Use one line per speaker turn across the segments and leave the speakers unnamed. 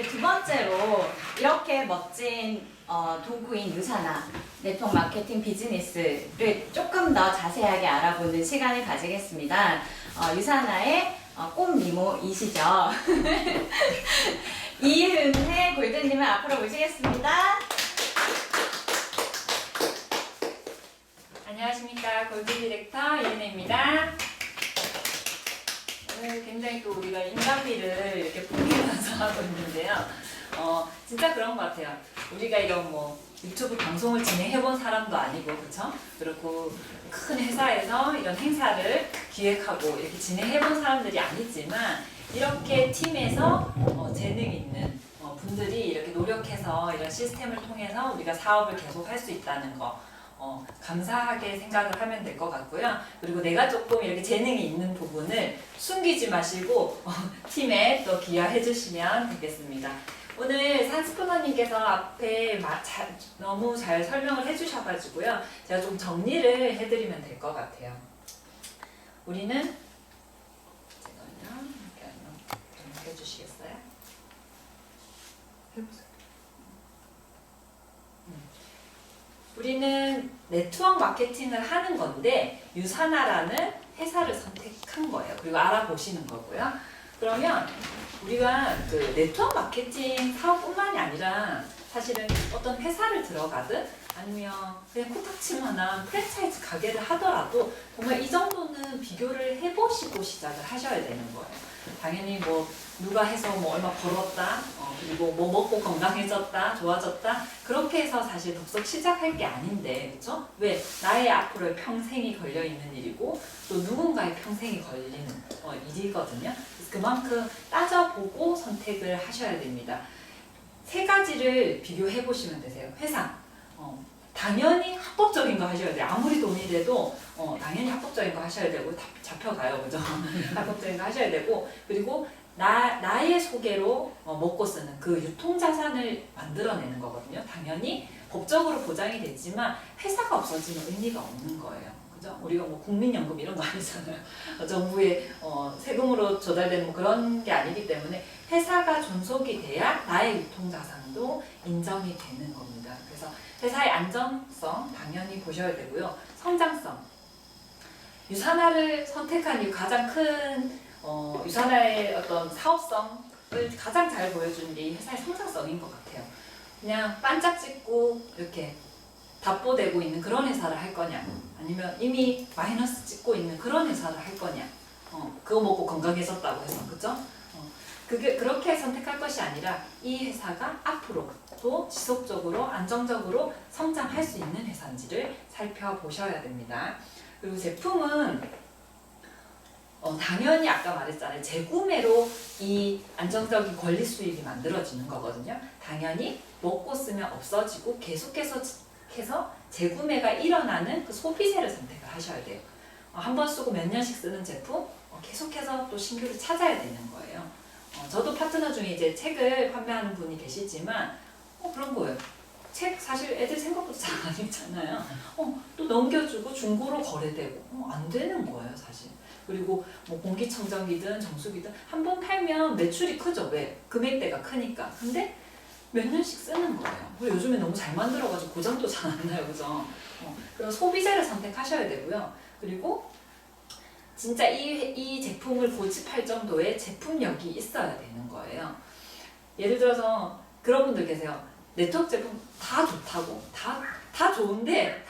두 번째로 이렇게 멋진 도구인 유사나 네트워크 마케팅 비즈니스를 조금 더 자세하게 알아보는 시간을 가지겠습니다. 유사나의 꽃 미모이시죠? 이은혜 골드님을 앞으로 모시겠습니다.
안녕하십니까, 골드 디렉터 이은혜입니다. 오늘 굉장히 또 우리가 인간비를 이렇게 풍기면서 하고 있는데요. 진짜 그런 것 같아요. 우리가 이런 뭐 유튜브 방송을 진행해본 사람도 아니고, 그쵸? 그리고 큰 회사에서 이런 행사를 기획하고 이렇게 진행해본 사람들이 아니지만, 이렇게 팀에서 재능 있는 분들이 이렇게 노력해서 이런 시스템을 통해서 우리가 사업을 계속 할 수 있다는 거. 감사하게 생각을 하면 될 것 같고요. 그리고 내가 조금 이렇게 재능이 있는 부분을 숨기지 마시고 팀에 또 기여해 주시면 되겠습니다. 오늘 산스프너님께서 앞에 너무 잘 설명을 해주셔가지고요. 제가 좀 정리를 해드리면 될 것 같아요. 우리는 잠깐만요. 좀 해주시겠어요? 해보세요. 우리는 네트워크 마케팅을 하는 건데 유사나라는 회사를 선택한 거예요. 그리고 알아보시는 거고요. 그러면 우리가 그 네트워크 마케팅 사업뿐만이 아니라 사실은 어떤 회사를 들어가든 아니면 그냥 코딱지만한 프랜차이즈 가게를 하더라도 정말 이 정도는 비교를 해보시고 시작을 하셔야 되는 거예요. 당연히 뭐 누가 해서 뭐 얼마 벌었다, 그리고 뭐 먹고 건강해졌다, 좋아졌다 그렇게 해서 사실 덥석 시작할 게 아닌데, 그렇죠? 왜? 나의 앞으로의 평생이 걸려 있는 일이고 또 누군가의 평생이 걸리는 일이거든요. 그래서 그만큼 따져보고 선택을 하셔야 됩니다. 세 가지를 비교해 보시면 되세요. 회사. 당연히 합법적인 거 하셔야 돼요. 아무리 돈이 돼도 당연히 합법적인 거 하셔야 되고 잡혀가요, 그죠? 합법적인 거 하셔야 되고, 그리고 나의 소개로 먹고 쓰는 그 유통자산을 만들어내는 거거든요. 당연히 법적으로 보장이 되지만 회사가 없어지면 의미가 없는 거예요. 그죠? 우리가 뭐 국민연금 이런 거 아니잖아요. 정부의 세금으로 조달되는 뭐 그런 게 아니기 때문에 회사가 존속이 돼야 나의 유통자산도 인정이 되는 겁니다. 그래서 회사의 안정성 당연히 보셔야 되고요. 성장성. 유사나를 선택한 이유 가장 큰 유사나의 어떤 사업성을 가장 잘 보여주는 게 이 회사의 성장성인 것 같아요. 그냥 반짝 찍고 이렇게 답보되고 있는 그런 회사를 할 거냐, 아니면 이미 마이너스 찍고 있는 그런 회사를 할 거냐, 그거 먹고 건강해졌다고 해서, 그죠? 그게 그렇게 선택할 것이 아니라 이 회사가 앞으로도 지속적으로 안정적으로 성장할 수 있는 회사인지를 살펴보셔야 됩니다. 그리고 제품은 당연히 아까 말했잖아요. 재구매로 이 안정적인 권리 수익이 만들어지는 거거든요. 당연히 먹고 쓰면 없어지고 계속해서 재구매가 일어나는 그 소비재를 선택을 하셔야 돼요. 한 번 쓰고 몇 년씩 쓰는 제품 계속해서 또 신규를 찾아야 되는 거예요. 저도 파트너 중에 이제 책을 판매하는 분이 계시지만 그런 거예요. 책 사실 애들 생각보다 잘 안 읽잖아요. 또 넘겨주고 중고로 거래되고 안 되는 거예요, 사실. 그리고 뭐 공기청정기든 정수기든 한 번 팔면 매출이 크죠. 왜? 금액대가 크니까. 근데 몇 년씩 쓰는 거예요. 그리고 요즘에 너무 잘 만들어가지고 고장도 잘 안 나요, 그죠? 그런 소비재를 선택하셔야 되고요. 그리고 진짜 이 제품을 고집할 정도의 제품력이 있어야 되는 거예요. 예를 들어서 그런 분들 계세요. 네트워크 제품 다 좋다고, 다 좋은데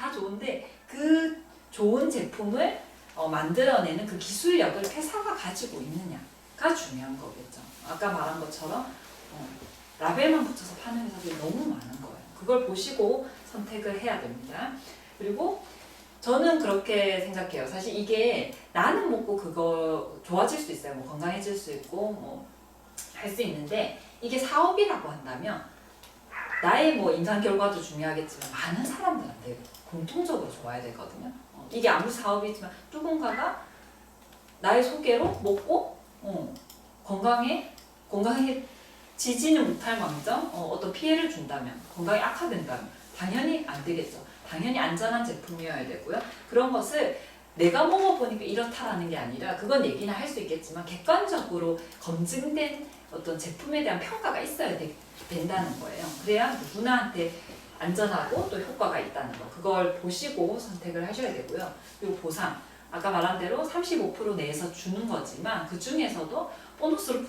그 좋은 제품을 만들어내는 그 기술력을 회사가 가지고 있느냐가 중요한 거겠죠. 아까 말한 것처럼 라벨만 붙여서 파는 회사들이 너무 많은 거예요. 그걸 보시고 선택을 해야 됩니다. 그리고 저는 그렇게 생각해요. 사실 이게 나는 먹고 그거 좋아질 수 있어요. 뭐 건강해질 수 있고 뭐 할 수 있는데, 이게 사업이라고 한다면 나의 뭐 임상 결과도 중요하겠지만 많은 사람들한테 공통적으로 좋아야 되거든요. 이게 아무리 사업이지만 누군가가 나의 소개로 먹고 건강해지지는 못할 망정 어떤 피해를 준다면, 건강이 악화된다면 당연히 안 되겠죠. 당연히 안전한 제품이어야 되고요. 그런 것을 내가 먹어보니까 이렇다라는 게 아니라, 그건 얘기는 할 수 있겠지만 객관적으로 검증된 어떤 제품에 대한 평가가 있어야 된다는 거예요. 그래야 누구나한테 안전하고 또 효과가 있다는 거. 그걸 보시고 선택을 하셔야 되고요. 그리고 보상. 아까 말한 대로 35% 내에서 주는 거지만 그 중에서도 보너스로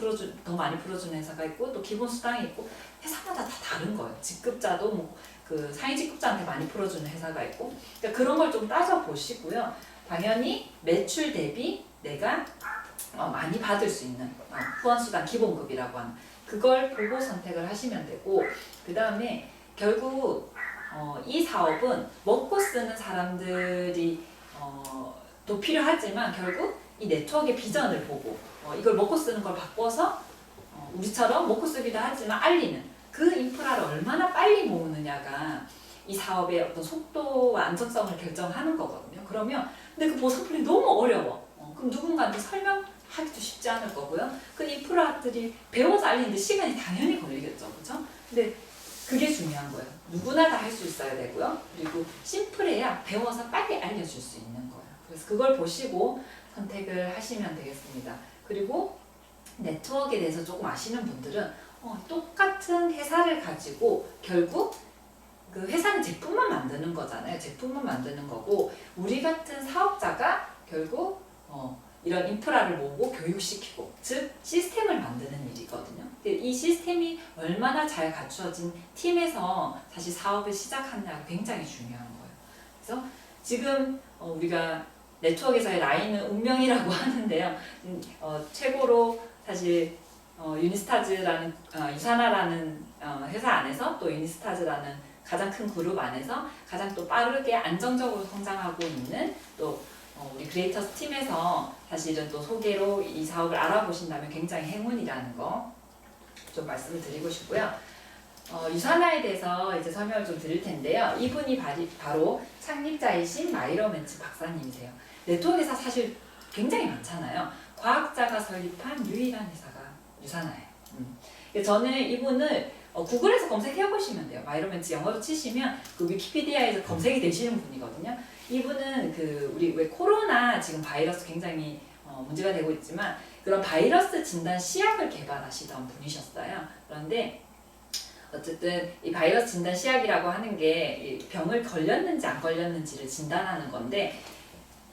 더 많이 풀어주는 회사가 있고 또 기본 수당이 있고 회사마다 다 다른 거예요. 직급자도 뭐 그 상위 직급자한테 많이 풀어주는 회사가 있고 그러니까 그런 걸 좀 따져 보시고요. 당연히 매출 대비 내가 많이 받을 수 있는 후원수당 기본급이라고 하는 그걸 보고 선택을 하시면 되고 그 다음에 결국 이 사업은 먹고 쓰는 사람들이 또 필요하지만 결국 이 네트워크의 비전을 보고 이걸 먹고 쓰는 걸 바꿔서 우리처럼 먹고 쓰기도 하지만 알리는 그 인프라를 얼마나 빨리 모으느냐가 이 사업의 어떤 속도와 안정성을 결정하는 거거든요. 그러면 근데 그 보상플랜이 너무 어려워. 그럼 누군가한테 설명하기도 쉽지 않을 거고요. 그 인프라들이 배워서 알리는데 시간이 당연히 걸리겠죠. 그렇죠? 근데 그게 중요한 거예요. 누구나 다 할 수 있어야 되고요. 그리고 심플해야 배워서 빨리 알려줄 수 있는 거예요. 그래서 그걸 보시고 선택을 하시면 되겠습니다. 그리고 네트워크에 대해서 조금 아시는 분들은 똑같은 회사를 가지고 결국 그 회사는 제품만 만드는 거잖아요. 제품만 만드는 거고 우리 같은 사업자가 결국 이런 인프라를 모으고 교육시키고 즉 시스템을 만드는 일이거든요. 이 시스템이 얼마나 잘 갖추어진 팀에서 사실 사업을 시작하느냐가 굉장히 중요한 거예요. 그래서 지금 우리가 네트워크에서의 라인은 운명이라고 하는데요. 최고로 사실 유니스타즈라는 유사나라는 회사 안에서 또 유니스타즈라는 가장 큰 그룹 안에서 가장 또 빠르게 안정적으로 성장하고 있는 또 우리 크리에이터스 팀에서 사실은 또 소개로 이 사업을 알아보신다면 굉장히 행운이라는 거 좀 말씀을 드리고 싶고요. 유사나에 대해서 이제 설명을 좀 드릴 텐데요. 이분이 바로 창립자이신 마이러멘츠 박사님이세요. 네트워크에서 사실 굉장히 많잖아요. 과학자가 설립한 유일한 회사가 유사나예요. 저는 이분을 구글에서 검색해 보시면 돼요. 마이러멘츠 영어로 치시면 그 위키피디아에서 검색이 되시는 분이거든요. 이분은 그 우리 왜 코로나 지금 바이러스 굉장히 문제가 되고 있지만 그런 바이러스 진단 시약을 개발하시던 분이셨어요. 그런데 어쨌든 이 바이러스 진단 시약이라고 하는 게 병을 걸렸는지 안 걸렸는지를 진단하는 건데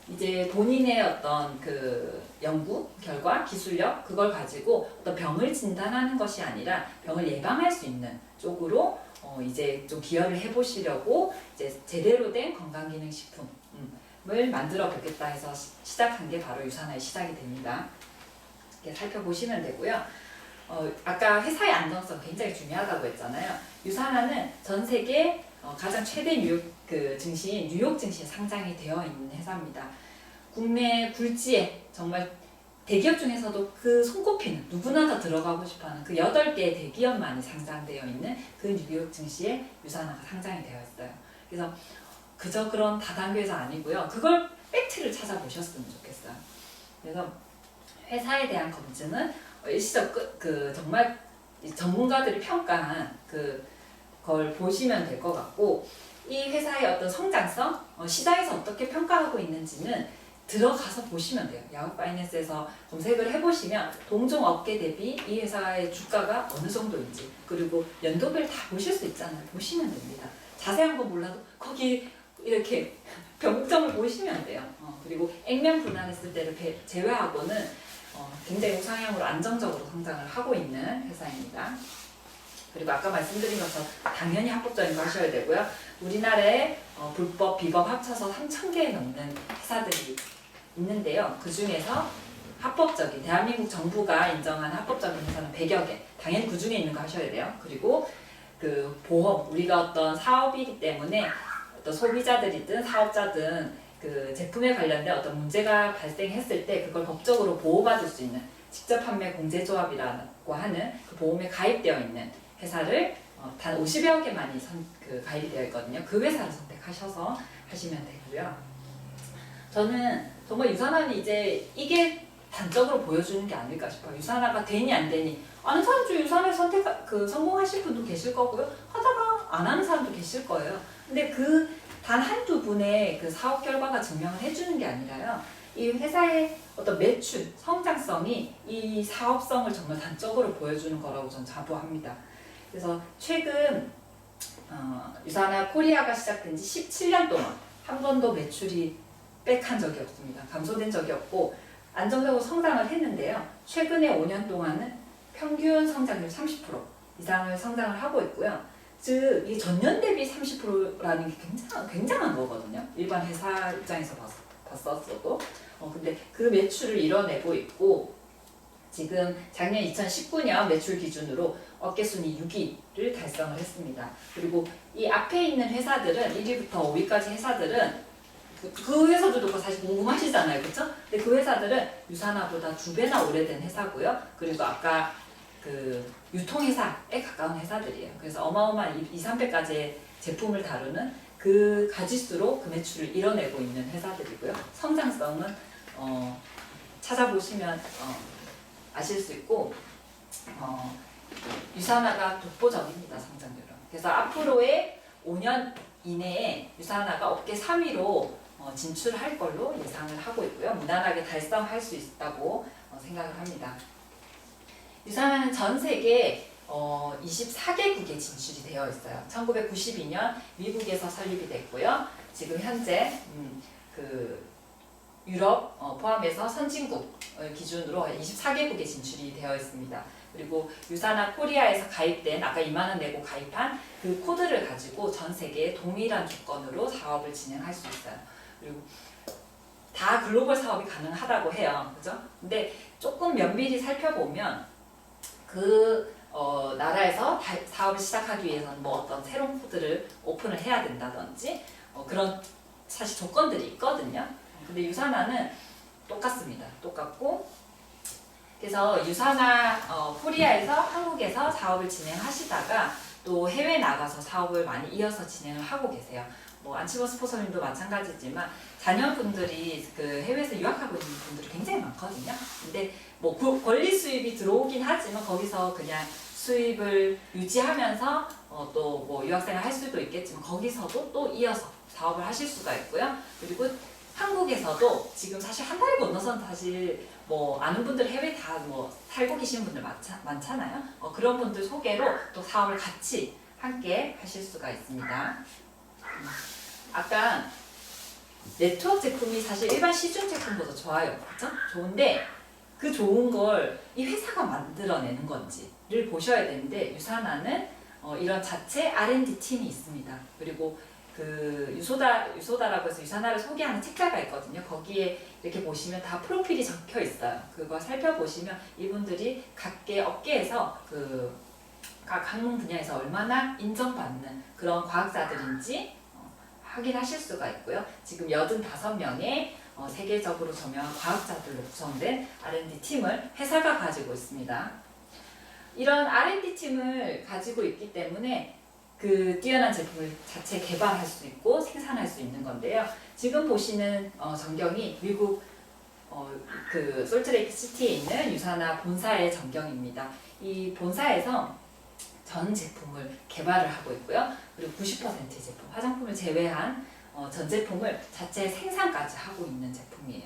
이제 본인의 어떤 그 연구 결과 기술력 그걸 가지고 어떤 병을 진단하는 것이 아니라 병을 예방할 수 있는 쪽으로 이제 좀 기여를 해보시려고 이제 제대로 된 건강기능식품을 만들어 보겠다 해서 시작한 게 바로 유사나의 시작이 됩니다. 이렇게 살펴보시면 되고요. 아까 회사의 안정성 굉장히 중요하다고 했잖아요. 유사나는 전 세계 가장 최대 증시인 뉴욕 증시에 상장이 되어 있는 회사입니다. 국내 굴지에 정말 대기업 중에서도 그 손꼽히는 누구나 다 들어가고 싶어하는 그 8개의 대기업만이 상장되어 있는 그 뉴욕 증시에 유사나가 상장이 되어 있어요. 그래서 그저 그런 다단계 회사 아니고요. 그걸 팩트를 찾아보셨으면 좋겠어요. 그래서 회사에 대한 검증은 일시적 정말 전문가들이 평가한 그걸 보시면 될 것 같고 이 회사의 어떤 성장성, 시장에서 어떻게 평가하고 있는지는 들어가서 보시면 돼요. 야후 파이낸스에서 검색을 해보시면 동종 업계 대비 이 회사의 주가가 어느 정도인지 그리고 연도별 다 보실 수 있잖아요. 보시면 됩니다. 자세한 건 몰라도 거기 이렇게 병점을 보시면 돼요. 그리고 액면 분할했을 때를 제외하고는 굉장히 우상향으로 안정적으로 성장을 하고 있는 회사입니다. 그리고 아까 말씀드린 것처럼 당연히 합법적인 거 하셔야 되고요. 우리나라에 불법, 비법 합쳐서 3,000개 넘는 회사들이 있는데요. 그 중에서 합법적인 대한민국 정부가 인정한 합법적인 회사는 100여 개. 당연히 그 중에 있는 거 하셔야 돼요. 그리고 그 보험, 우리가 어떤 사업이기 때문에 어떤 소비자들이든 사업자든 그 제품에 관련된 어떤 문제가 발생했을 때 그걸 법적으로 보호받을 수 있는 직접 판매 공제조합이라고 하는 그 보험에 가입되어 있는 회사를 단 50여 개만이 가입이 되어 있거든요. 그 회사를 선택하셔서 하시면 되고요. 저는 정말 유사나는 이제 이게 단적으로 보여주는 게 아닐까 싶어요. 유사나가 되니 안 되니 아는 사람 중에 유사나를 성공하실 분도 계실 거고요. 하다가 안 하는 사람도 계실 거예요. 근데 그 단 한두 분의 그 사업 결과가 증명을 해주는 게 아니라요. 이 회사의 어떤 매출, 성장성이 이 사업성을 정말 단적으로 보여주는 거라고 저는 자부합니다. 그래서 최근 유사나 코리아가 시작된 지 17년 동안 한 번도 매출이 백한 적이 없습니다. 감소된 적이 없고 안정적으로 성장을 했는데요. 최근에 5년 동안은 평균 성장률 30% 이상을 성장을 하고 있고요. 즉, 이 전년 대비 30%라는 게 굉장한 거거든요. 일반 회사 입장에서 봤었어도. 근데 그 매출을 이뤄내고 있고, 지금 작년 2019년 매출 기준으로 업계순위 6위를 달성을 했습니다. 그리고 이 앞에 있는 회사들은 1위부터 5위까지 회사들은 그 회사들도 사실 궁금하시잖아요, 그렇죠? 근데 그 회사들은 유사나보다 2배나 오래된 회사고요. 그리고 아까 그 유통회사에 가까운 회사들이에요. 그래서 어마어마한 2, 3배까지의 제품을 다루는 그 가지수로 그 매출을 이뤄내고 있는 회사들이고요. 성장성은 찾아보시면 아실 수 있고 유사나가 독보적입니다. 성장률은. 그래서 앞으로의 5년 이내에 유사나가 업계 3위로 진출할 걸로 예상을 하고 있고요. 무난하게 달성할 수 있다고 생각을 합니다. 유사나는 전 세계 24개국에 진출이 되어 있어요. 1992년 미국에서 설립이 됐고요. 지금 현재 그 유럽 포함해서 선진국 기준으로 24개국에 진출이 되어 있습니다. 그리고 유사나 코리아에서 가입된 아까 2만 원 내고 가입한 그 코드를 가지고 전 세계에 동일한 조건으로 사업을 진행할 수 있어요. 그리고 다 글로벌 사업이 가능하다고 해요. 그죠? 근데 조금 면밀히 살펴보면 그 나라에서 사업을 시작하기 위해서는 뭐 어떤 새로운 코드를 오픈을 해야 된다든지 그런 사실 조건들이 있거든요. 근데 유사나는 똑같습니다. 똑같고 그래서 유사나 코리아에서 한국에서 사업을 진행하시다가 또 해외 나가서 사업을 많이 이어서 진행을 하고 계세요. 뭐 안치버 스포서님도 마찬가지지만 자녀분들이 그 해외에서 유학하고 있는 분들이 굉장히 많거든요. 근데 뭐 권리 수입이 들어오긴 하지만 거기서 그냥 수입을 유지하면서 또 뭐 유학생을 할 수도 있겠지만 거기서도 또 이어서 사업을 하실 수가 있고요. 그리고 한국에서도 지금 사실 한 달이 건너선 사실 뭐 아는 분들 해외 다 뭐 살고 계시는 분들 많잖아요. 그런 분들 소개로 또 사업을 같이 함께 하실 수가 있습니다. 아까 네트워크 제품이 사실 일반 시중 제품보다 좋아요. 그렇죠? 좋은데 그 좋은 걸 이 회사가 만들어내는 건지를 보셔야 되는데 유사나는 이런 자체 R&D 팀이 있습니다. 그리고 그 유소다라고 해서 유사나를 소개하는 책자가 있거든요. 거기에 이렇게 보시면 다 프로필이 적혀 있어요. 그거 살펴보시면 이분들이 각계 업계에서 그 각 학문 분야에서 얼마나 인정받는 그런 과학자들인지 확인하실 수가 있고요. 지금 85명의 세계적으로 저명한 과학자들로 구성된 R&D 팀을 회사가 가지고 있습니다. 이런 R&D 팀을 가지고 있기 때문에 그 뛰어난 제품을 자체 개발할 수 있고 생산할 수 있는 건데요. 지금 보시는 전경이 미국 그 솔트레이크 시티에 있는 유사나 본사의 전경입니다. 이 본사에서 전 제품을 개발을 하고 있고요. 그리고 90%의 제품, 화장품을 제외한 전 제품을 자체 생산까지 하고 있는 제품이에요.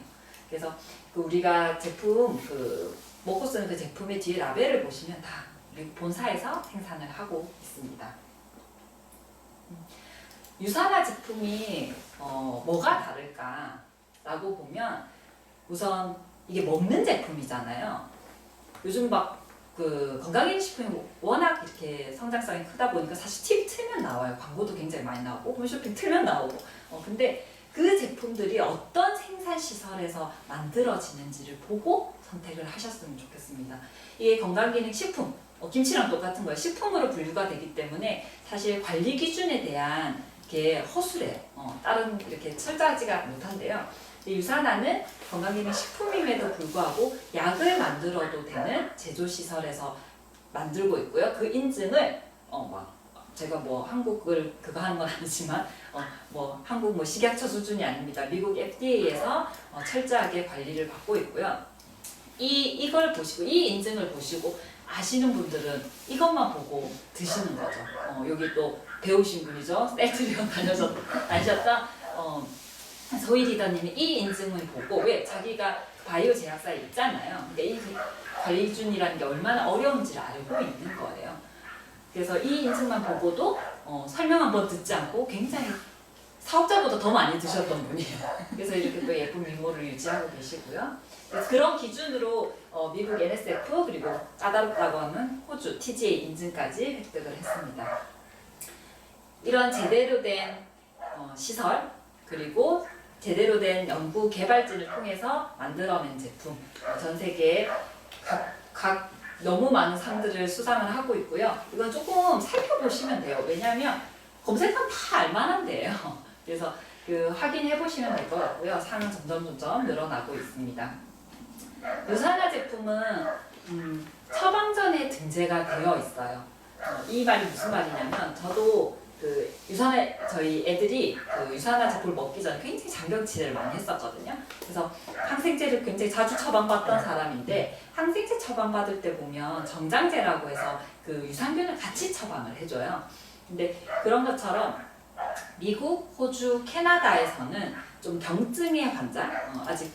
그래서 그 우리가 제품 그 먹고 쓰는 그 제품의 뒤에 라벨을 보시면 다 미국 본사에서 생산을 하고 있습니다. 유사나 제품이 뭐가 다를까라고 보면 우선 이게 먹는 제품이잖아요. 요즘 막 그 건강기능식품이 워낙 이렇게 성장성이 크다 보니까 사실 TV 틀면 나와요. 광고도 굉장히 많이 나오고 홈쇼핑 틀면 나오고 근데 그 제품들이 어떤 생산시설에서 만들어지는지를 보고 선택을 하셨으면 좋겠습니다. 이게 건강기능식품 김치랑 똑같은 거예요. 식품으로 분류가 되기 때문에 사실 관리 기준에 대한 게 허술해요. 다른 이렇게 철저하지가 못한데요. 유사나는 건강기능식품임에도 불구하고 약을 만들어도 되는 제조시설에서 만들고 있고요. 그 인증을 제가 뭐 한국을 그거 하는 건 아니지만 뭐 한국 뭐 식약처 수준이 아닙니다. 미국 FDA에서 철저하게 관리를 받고 있고요. 이걸 보시고 이 인증을 보시고 아시는 분들은 이것만 보고 드시는 거죠. 여기 또 배우신 분이죠. 셀트리온 다니셨다. 소희 리더님이 이 인증을 보고 왜 자기가 바이오 제약사에 있잖아요. 그러니까 이 관리준이라는 게 얼마나 어려운지를 알고 있는 거예요. 그래서 이 인증만 보고도 설명 한번 듣지 않고 굉장히 사업자보다 더 많이 드셨던 분이에요. 그래서 이렇게 또 예쁜 미모를 유지하고 계시고요. 그래서 그런 기준으로 미국 NSF 그리고 까다롭다고 하는 호주 TGA 인증까지 획득을 했습니다. 이런 제대로 된 시설 그리고 제대로 된 연구 개발진을 통해서 만들어낸 제품 전 세계에 각 너무 많은 상들을 수상을 하고 있고요. 이건 조금 살펴보시면 돼요. 왜냐하면 검색하면 다 알만한데요. 그래서 확인해 보시면 될 것 같고요. 상은 점점 늘어나고 있습니다. 유산화 제품은 처방전에 등재가 되어 있어요. 이 말이 무슨 말이냐면 저도 유산화 저희 애들이 유산화 제품을 먹기 전에 굉장히 장병치레를 많이 했었거든요. 그래서 항생제를 굉장히 자주 처방받던 사람인데 항생제 처방받을 때 보면 정장제라고 해서 유산균을 같이 처방을 해줘요. 근데 그런 것처럼 미국, 호주, 캐나다에서는 좀 경증의 환자, 아직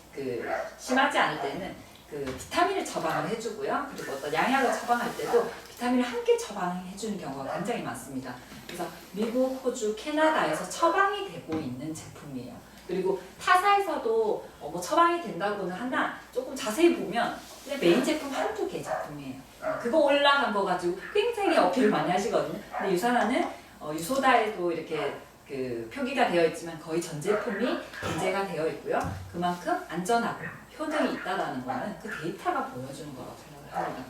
심하지 않을 때는 비타민을 처방을 해주고요. 그리고 어떤 양약을 처방할 때도 비타민을 함께 처방해주는 경우가 굉장히 많습니다. 그래서 미국, 호주, 캐나다에서 처방이 되고 있는 제품이에요. 그리고 타사에서도 뭐 처방이 된다고는 하나 조금 자세히 보면 그냥 메인 제품 한두 개 제품이에요. 그거 올라간 거 가지고 굉장히 어필을 많이 하시거든요. 근데 유산화는 유소다에도 이렇게 표기가 되어 있지만 거의 전 제품이 등재가 되어 있고요. 그만큼 안전하고 효능이 있다라는 거는 그 데이터가 보여주는 거라고 생각을 합니다.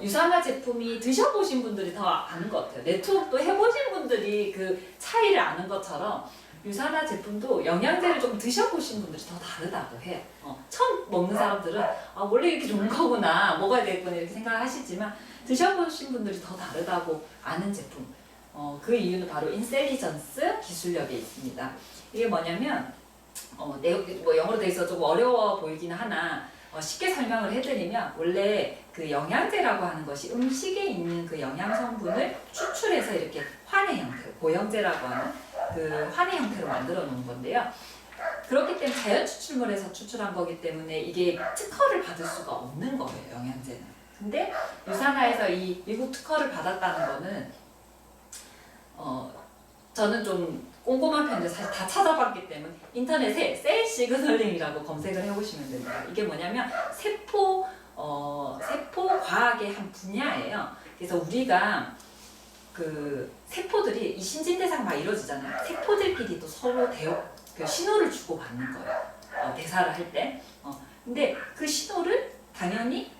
유산화 제품이 드셔보신 분들이 더 아는 것 같아요. 네트워크도 해보신 분들이 그 차이를 아는 것처럼 유산화 제품도 영양제를 좀 드셔보신 분들이 더 다르다고 해요. 처음 먹는 사람들은 원래 이렇게 좋은 거구나, 먹어야 되겠구나 이렇게 생각을 하시지만 드셔보신 분들이 더 다르다고 아는 제품. 그 이유는 바로 인셀리전스 기술력에 있습니다. 이게 뭐냐면 뭐 영어로 돼 있어 좀 어려워 보이긴 하나 쉽게 설명을 해드리면 원래 영양제라고 하는 것이 음식에 있는 영양 성분을 추출해서 이렇게 환의 형태, 고형제라고 하는 환의 형태로 만들어 놓은 건데요. 그렇기 때문에 자연 추출물에서 추출한 거기 때문에 이게 특허를 받을 수가 없는 거예요, 영양제는. 근데 유산화에서 이 미국 특허를 받았다는 거는 저는 좀 꼼꼼한 편인데 사실 다 찾아봤기 때문에 인터넷에 셀 시그널링이라고 검색을 해보시면 됩니다. 이게 뭐냐면 세포 과학의 한 분야예요. 그래서 우리가 세포들이 이 신진대사가 막 이루어지잖아요. 세포들끼리도 서로 신호를 주고 받는 거예요. 대사를 할 때. 근데 그 신호를 당연히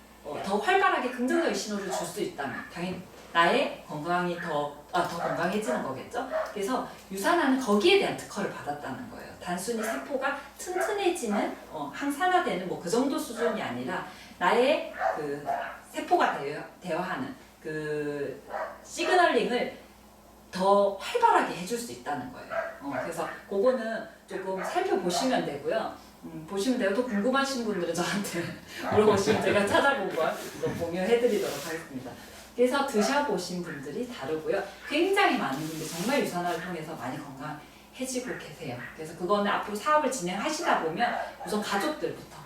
더 활발하게 긍정적인 신호를 줄 수 있다면 당연히 나의 건강이 더 건강해지는 거겠죠. 그래서 유산화는 거기에 대한 특허를 받았다는 거예요. 단순히 세포가 튼튼해지는 항산화되는 뭐 그 정도 수준이 아니라 나의 세포가 대화하는 시그널링을 더 활발하게 해줄 수 있다는 거예요. 그래서 그거는 조금 살펴보시면 되고요. 보시면 되고 또 궁금하신 분들은 저한테 물어보시면 제가 찾아본 걸 공유해드리도록 하겠습니다. 그래서 드셔보신 분들이 다르고요. 굉장히 많은 분들이 정말 유산화를 통해서 많이 건강해지고 계세요. 그래서 그거는 앞으로 사업을 진행하시다 보면 우선 가족들부터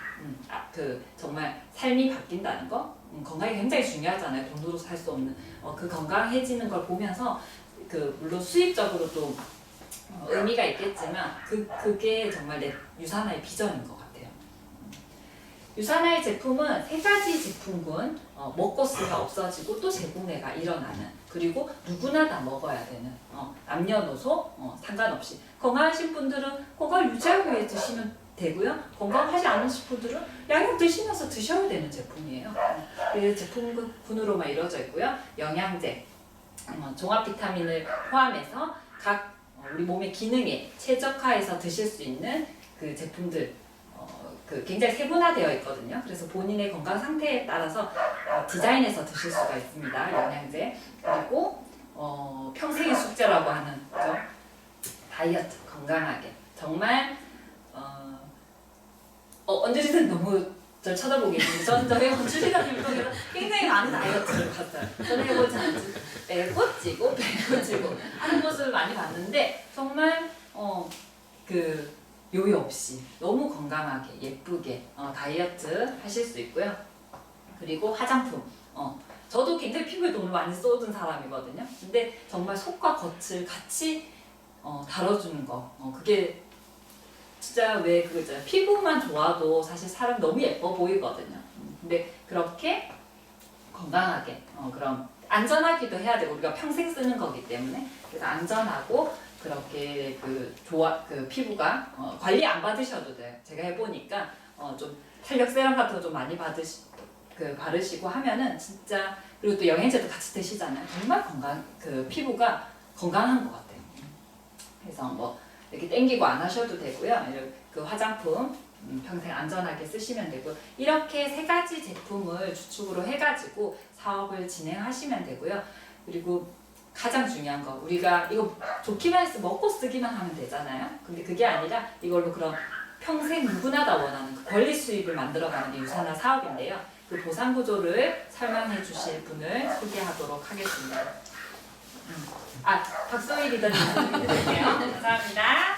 정말 삶이 바뀐다는 거, 건강이 굉장히 중요하잖아요. 돈으로 살 수 없는 그 건강해지는 걸 보면서 물론 수입적으로도 의미가 있겠지만 그게 정말 내 유산화의 비전인 것 같아요. 유산화의 제품은 세 가지 제품군 먹고 쓰가 없어지고 또 재구매가 일어나는, 그리고 누구나 다 먹어야 되는, 남녀노소 상관없이 건강하신 분들은 건강을 유지하기 위해 드시면 되고요. 건강하지 않으신 분들은 양약 드시면서 드셔야 되는 제품이에요. 그 제품군으로만 이루어져 있고요. 영양제, 종합 비타민을 포함해서 각 우리 몸의 기능에 최적화해서 드실 수 있는 그 제품들 굉장히 세분화되어 있거든요. 그래서 본인의 건강 상태에 따라서 디자인해서 드실 수가 있습니다. 영양제. 그리고 평생의 숙제라고 하는 거죠. 다이어트, 건강하게. 정말 언제든 너무 절 쳐다보고 계신데 저희 언주시간님을 통해서 굉장히 많은 다이어트를 봤어요. 저는 해보지 않지. 빼고 찌고 하는 모습을 많이 봤는데 정말 없이 너무 건강하게 예쁘게 다이어트 하실 수 있고요. 그리고 화장품. 저도 굉장히 피부에 돈을 많이 쏟은 사람이거든요. 근데 정말 속과 겉을 같이 다뤄주는 거. 그게 진짜 왜 그거죠. 피부만 좋아도 사실 사람 너무 예뻐 보이거든요. 근데 그렇게 건강하게 그럼 안전하기도 해야 되고 우리가 평생 쓰는 거기 때문에 그래서 안전하고 그렇게 그 피부가 관리 안 받으셔도 돼요. 제가 해보니까 좀 탄력 세럼 같은 거 좀 많이 바르시고 하면은 진짜 그리고 또 영양제도 같이 드시잖아요. 정말 그 피부가 건강한 것 같아요. 그래서 뭐 이렇게 땡기고 안 하셔도 되고요. 그 화장품 평생 안전하게 쓰시면 되고 이렇게 세 가지 제품을 주축으로 해가지고 사업을 진행하시면 되고요. 그리고 가장 중요한 거 우리가 이거 좋기만 해서 먹고 쓰기만 하면 되잖아요. 근데 그게 아니라 이걸로 그럼 평생 누구나 다 원하는 그 권리 수입을 만들어가는 게 유산화 사업인데요. 그 보상 구조를 설명해 주실 분을 소개하도록 하겠습니다. 박소희 리더님 소개해 드릴게요. 감사합니다.